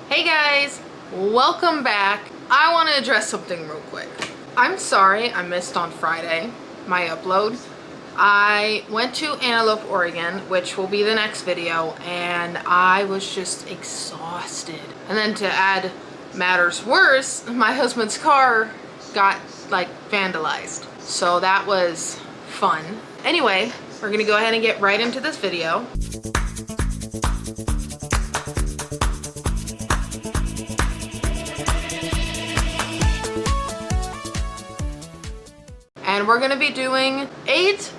Hey guys, welcome back. I want to address something real quick. I'm sorry I missed on Friday my upload. I went to Antelope, Oregon, which will be the next video, and I was just exhausted. And then to add matters worse, my husband's car got like vandalized. So that was fun. Anyway, we're gonna go ahead and get right into this video. And we're gonna be doing 8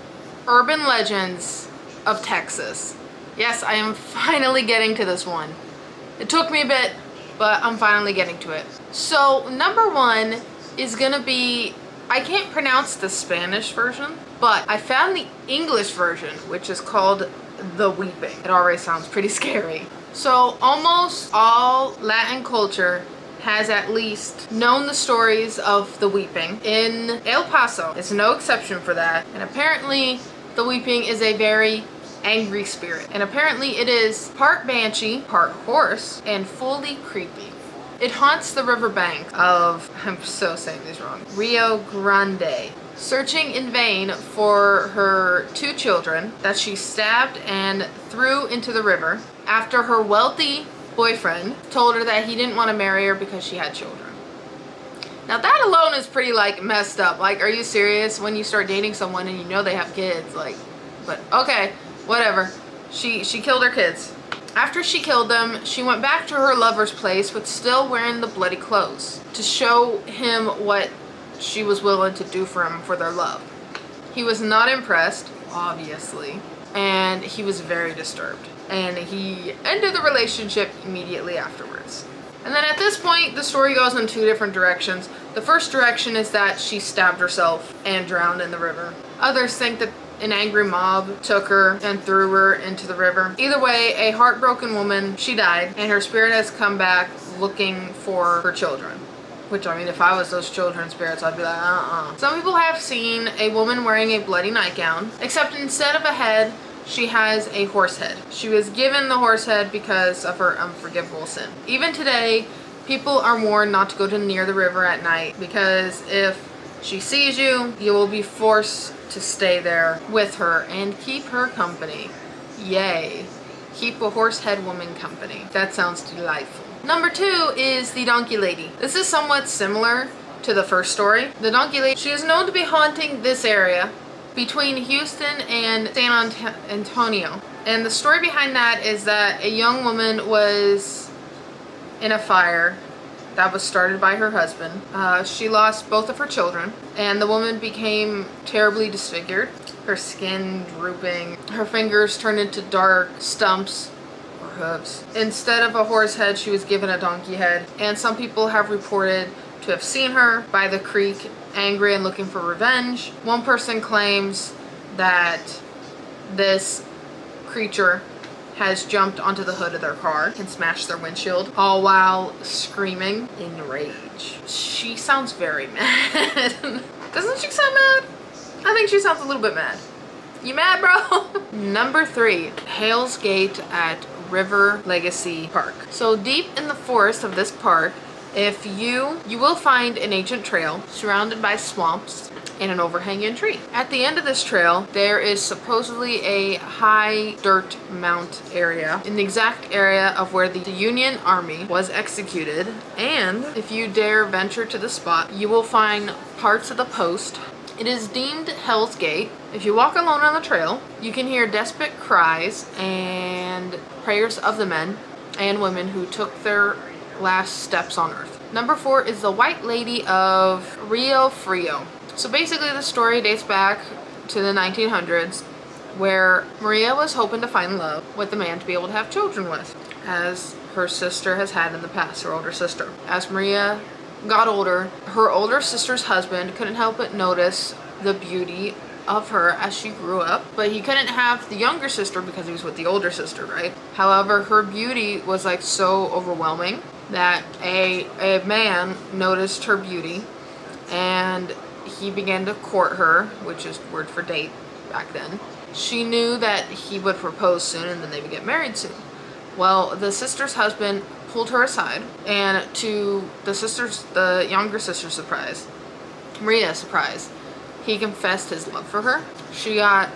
urban legends of Texas. Yes, I am finally getting to this one. It took me a bit, but I'm finally getting to it. So number 1 is gonna be, I can't pronounce the Spanish version, but I found the English version, which is called The Weeping. It already sounds pretty scary. So almost all Latin culture has at least known the stories of the Weeping. In El Paso, it's no exception for that. And apparently the Weeping is a very angry spirit. And apparently it is part banshee, part horse, and fully creepy. It haunts the riverbank of, I'm so saying this wrong, Rio Grande, searching in vain for her 2 children that she stabbed and threw into the river after her wealthy boyfriend told her that he didn't want to marry her because she had children. Now that alone is pretty like messed up. Like, are you serious? When you start dating someone and you know they have kids, like, but okay, whatever. She killed her kids. After she killed them, she went back to her lover's place but still wearing the bloody clothes to show him what she was willing to do for him for their love. He was not impressed, obviously, and he was very disturbed. And he ended the relationship immediately afterwards. And then at this point, the story goes in 2 different directions. The first direction is that she stabbed herself and drowned in the river. Others think that an angry mob took her and threw her into the river. Either way, a heartbroken woman, she died, and her spirit has come back looking for her children. Which, I mean, if I was those children's spirits, I'd be like, Some people have seen a woman wearing a bloody nightgown, except instead of a head, she has a horse head. She was given the horse head because of her unforgivable sin. Even today, people are warned not to go near the river at night because if she sees you, you will be forced to stay there with her and keep her company. Yay. Keep a horse head woman company. That sounds delightful. Number 2 is the Donkey Lady. This is somewhat similar to the first story. The Donkey Lady, she is known to be haunting this area between Houston and San Antonio. And the story behind that is that a young woman was in a fire that was started by her husband. She lost both of her children, and the woman became terribly disfigured. Her skin drooping, her fingers turned into dark stumps or hooves. Instead of a horse head, she was given a donkey head. And some people have reported to have seen her by the creek, angry and looking for revenge. One person claims that this creature has jumped onto the hood of their car and smashed their windshield, all while screaming in rage. She sounds very mad. Doesn't she sound mad? I think she sounds a little bit mad. You mad, bro? Number 3, Hales Gate at River Legacy Park. So deep in the forest of this park, you will find an ancient trail surrounded by swamps and an overhanging tree. At the end of this trail, there is supposedly a high dirt mount area in the exact area of where the Union Army was executed. And if you dare venture to the spot, you will find parts of the post. It is deemed Hell's Gate. If you walk alone on the trail, you can hear desperate cries and prayers of the men and women who took their last steps on earth. Number 4 is the White Lady of Rio Frio. So basically the story dates back to the 1900s, where Maria was hoping to find love with a man to be able to have children with, as her sister has had in the past, her older sister. As Maria got older, her older sister's husband couldn't help but notice the beauty of her as she grew up, but he couldn't have the younger sister because he was with the older sister, right? However, her beauty was like so overwhelming that a man noticed her beauty and he began to court her, which is word for date back then. She knew that he would propose soon and then they would get married soon. Well, the sister's husband pulled her aside, and to the younger sister's surprise, Maria's surprise, he confessed his love for her. She got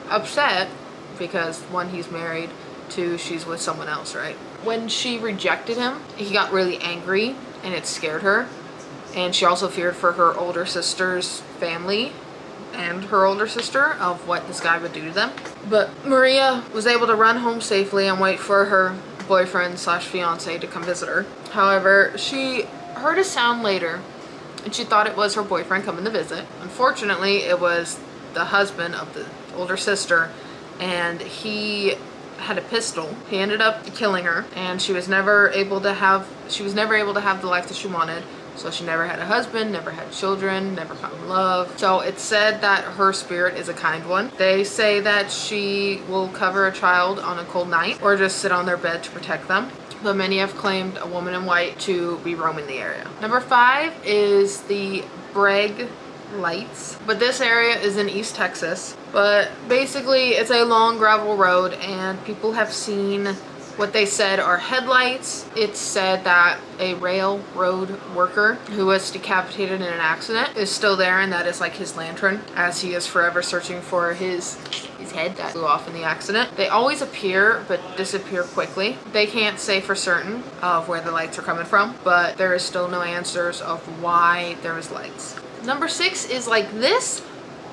upset because, one, he's married, two, she's with someone else, right? When she rejected him, he got really angry, and it scared her. And she also feared for her older sister's family and her older sister of what this guy would do to them. But Maria was able to run home safely and wait for her boyfriend slash fiance to come visit her. However, she heard a sound later and she thought it was her boyfriend coming to visit. Unfortunately, it was the husband of the older sister, and he had a pistol. He ended up killing her, and she was never able to have the life that she wanted. So she never had a husband, never had children, never found love. So it's said that her spirit is a kind one. They say that she will cover a child on a cold night or just sit on their bed to protect them. But many have claimed a woman in white to be roaming the area. Number 5 is the Bragg Lights. But this area is in East Texas. But basically it's a long gravel road, and people have seen what they said are headlights. It's said that a railroad worker who was decapitated in an accident is still there, and that is like his lantern, as he is forever searching for his head that flew off in the accident. They always appear but disappear quickly. They can't say for certain of where the lights are coming from, but there is still no answers of why there is lights. Number 6 is like this,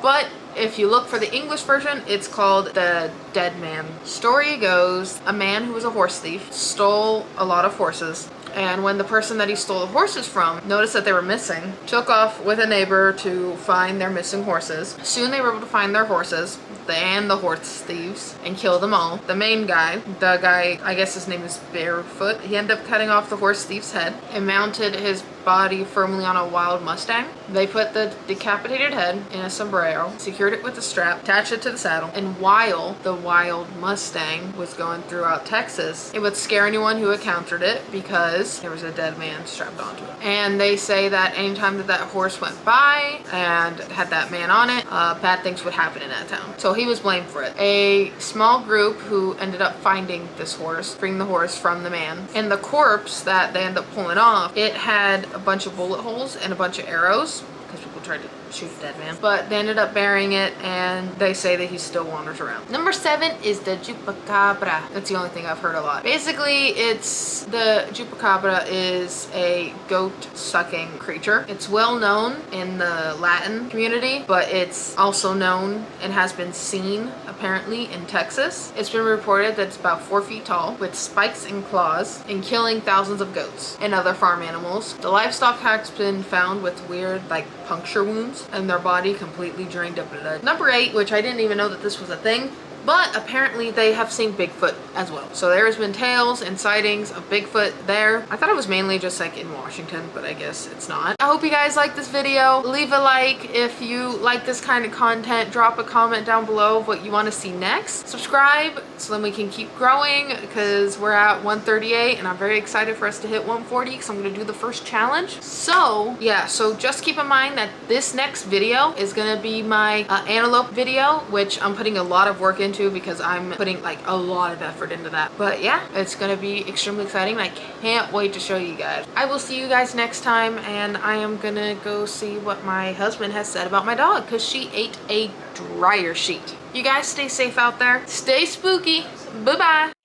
but if you look for the English version, it's called The Dead Man. Story goes, a man who was a horse thief stole a lot of horses, and when the person that he stole the horses from noticed that they were missing, took off with a neighbor to find their missing horses. Soon they were able to find their horses and the horse thieves and kill them all. The main guy, I guess his name is Barefoot, he ended up cutting off the horse thief's head and mounted his body firmly on a wild Mustang. They put the decapitated head in a sombrero, secured it with a strap, attached it to the saddle, and while the wild Mustang was going throughout Texas, it would scare anyone who encountered it because there was a dead man strapped onto it. And they say that anytime that horse went by and had that man on it, bad things would happen in that town. So he was blamed for it. A small group who ended up finding this horse, freeing the horse from the man, and the corpse that they ended up pulling off, it had a bunch of bullet holes and a bunch of arrows because people tried to shoot the dead man, but they ended up burying it, and they say that he still wanders around. Number 7 is the Chupacabra. That's the only thing I've heard a lot. Basically, the Chupacabra is a goat-sucking creature. It's well known in the Latin community, but it's also known and has been seen apparently in Texas. It's been reported that it's about 4 feet tall with spikes and claws and killing thousands of goats and other farm animals. The livestock has been found with weird like puncture wounds and their body completely drained of blood. Number 8, which I didn't even know that this was a thing, but apparently they have seen Bigfoot as well. So there has been tales and sightings of Bigfoot there. I thought it was mainly just like in Washington, but I guess it's not. I hope you guys like this video. Leave a like if you like this kind of content. Drop a comment down below of what you want to see next. Subscribe so then we can keep growing, because we're at 138 and I'm very excited for us to hit 140 because I'm going to do the first challenge. So yeah, so just keep in mind that this next video is going to be my antelope video, which I'm putting a lot of work into because I'm putting like a lot of effort into that. But yeah, it's gonna be extremely exciting and I can't wait to show you guys. I will see you guys next time, and I am gonna go see what my husband has said about my dog because she ate a dryer sheet. You guys stay safe out there. Stay spooky. Bye-bye.